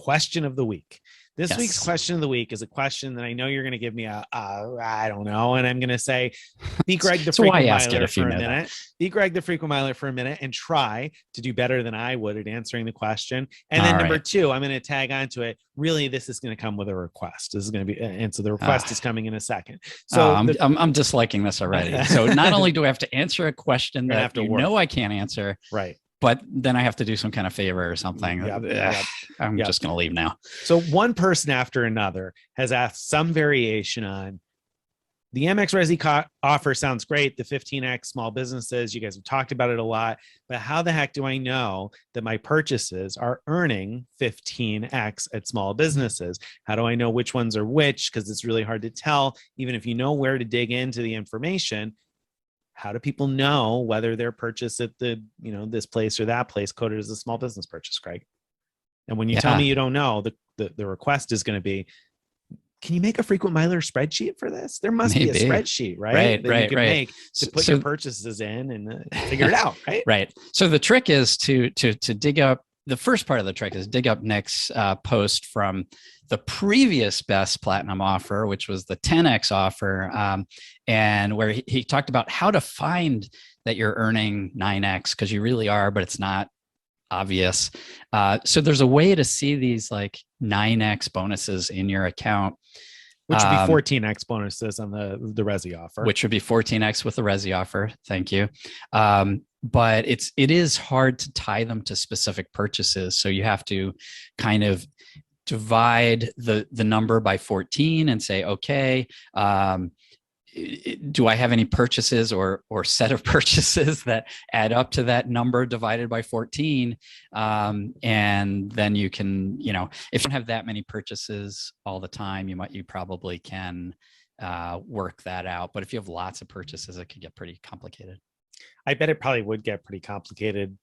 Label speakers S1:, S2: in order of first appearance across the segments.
S1: question of the week. This week's
S2: Yes.
S1: question of the week is a question that I know you're going to give me I don't know. And I'm going to say, be Greg the
S2: So why
S1: frequent
S2: ask it
S1: miler
S2: if you
S1: for a
S2: know that?
S1: minute. Be Greg the frequent miler for a minute and try to do better than I would at answering the question. And then
S2: All
S1: number
S2: right.
S1: two, I'm going to tag onto it. Really, this is going to come with a request. This is going to be, and so the request is coming in a second. So
S2: I'm disliking this already. So not only do I have to answer a question that you know I can't answer,
S1: right,
S2: but then I have to do some kind of favor or something. I'm just going to leave now.
S1: So one person after another has asked some variation on the Amex Resy offer. Sounds great. The 15x small businesses, you guys have talked about it a lot, but how the heck do I know that my purchases are earning 15x at small businesses? How do I know which ones are which? Because it's really hard to tell, even if you know where to dig into the information. How do people know whether their purchase at the, this place or that place coded as a small business purchase, Craig? And when you tell me you don't know, the request is going to be, can you make a frequent miler spreadsheet for this? There must be a spreadsheet, right? That you can make to put your purchases in and figure it out, right?
S2: Right. So the trick is to dig up. The first part of the trick is dig up Nick's post from the previous best platinum offer, which was the 10x offer, and where he talked about how to find that you're earning 9x, because you really are, but it's not obvious. So there's a way to see these like 9x bonuses in your account.
S1: Which would be 14x bonuses on the Resy offer.
S2: Which would be 14x with the Resy offer. Thank you. But it is hard to tie them to specific purchases. So you have to kind of divide the number by 14 and say, okay, do I have any purchases or set of purchases that add up to that number divided by 14? And then you can, if you don't have that many purchases all the time, you probably can work that out. But if you have lots of purchases, it could get pretty complicated.
S1: I bet it probably would get pretty complicated.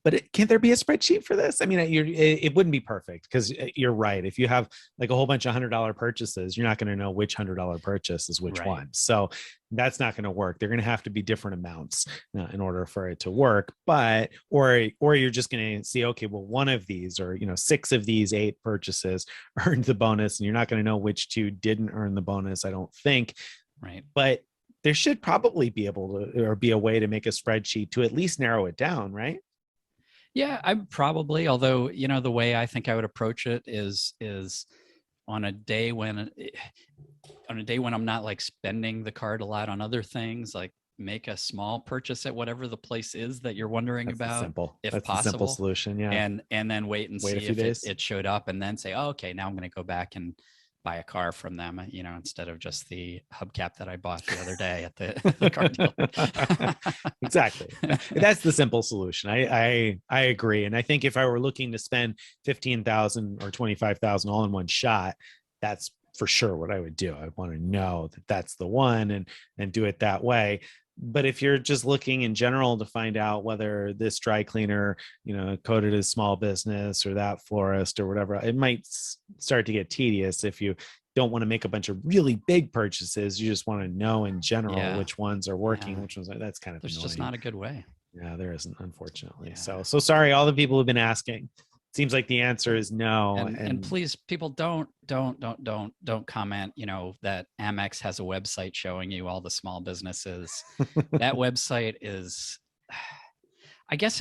S1: But can't there be a spreadsheet for this? I mean, it wouldn't be perfect, because you're right. If you have like a whole bunch of $100 purchases, you're not going to know which $100 purchase is which one. So that's not going to work. They're going to have to be different amounts in order for it to work. But or you're just going to see, okay, well, one of these, or 6 of these 8 purchases earned the bonus, and you're not going to know which 2 didn't earn the bonus, I don't think.
S2: Right.
S1: But there should probably be able to, or be a way to make a spreadsheet to at least narrow it down, right?
S2: Yeah, I'm probably, although, the way I think I would approach it is on a day when I'm not like spending the card a lot on other things, like make a small purchase at whatever the place is that you're wondering about, if
S1: that's
S2: possible.
S1: The simple solution. Yeah.
S2: And then wait and see if it showed up, and then say, oh, okay, now I'm going to go back and buy a car from them, instead of just the hubcap that I bought the other day at the car dealer.
S1: Exactly. That's the simple solution. I agree. And I think if I were looking to spend 15,000 or 25,000 all in one shot, that's for sure what I would do. I want to know that that's the one and do it that way. But if you're just looking in general to find out whether this dry cleaner, coded as small business, or that florist or whatever, it might start to get tedious if you don't want to make a bunch of really big purchases. You just want to know in general which ones are working, which ones that's kind of
S2: there's
S1: annoying.
S2: Just not a good way.
S1: Yeah, there isn't, unfortunately. So sorry, all the people who've been asking. Seems like the answer is no.
S2: And please, people, don't comment, that Amex has a website showing you all the small businesses. That website is, I guess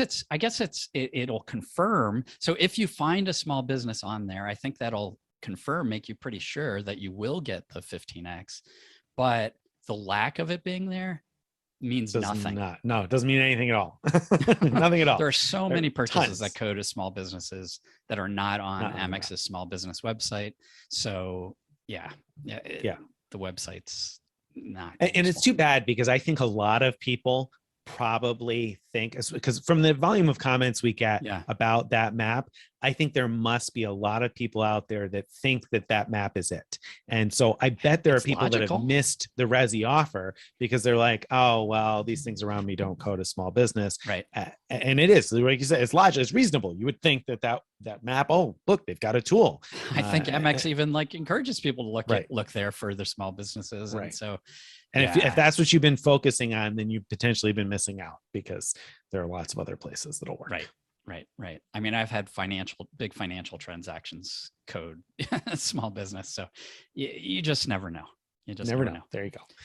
S2: it'll confirm. So if you find a small business on there, I think that'll make you pretty sure that you will get the 15x. But the lack of it being there means nothing.
S1: No, it doesn't mean anything at all. Nothing at all.
S2: There are so many purchases that code as small businesses that are not on Amex's small business website. So the website's not.
S1: And it's too bad, because I think a lot of people probably think, because from the volume of comments we get about that map, I think there must be a lot of people out there that think that map is it. And so I bet there are people that have missed the Resy offer because they're like, oh, well, these things around me don't code a small business.
S2: Right.
S1: And it is, like you said, it's logical, it's reasonable. You would think that map, oh, look, they've got a tool.
S2: I think Amex even encourages people to look there for their small businesses. And so,
S1: and if that's what you've been focusing on, then you've potentially been missing out, because there are lots of other places that'll work.
S2: Right. Right. I mean, I've had big financial transactions code small business. So you just never know. You just
S1: Never
S2: never
S1: know.
S2: know.
S1: There you go.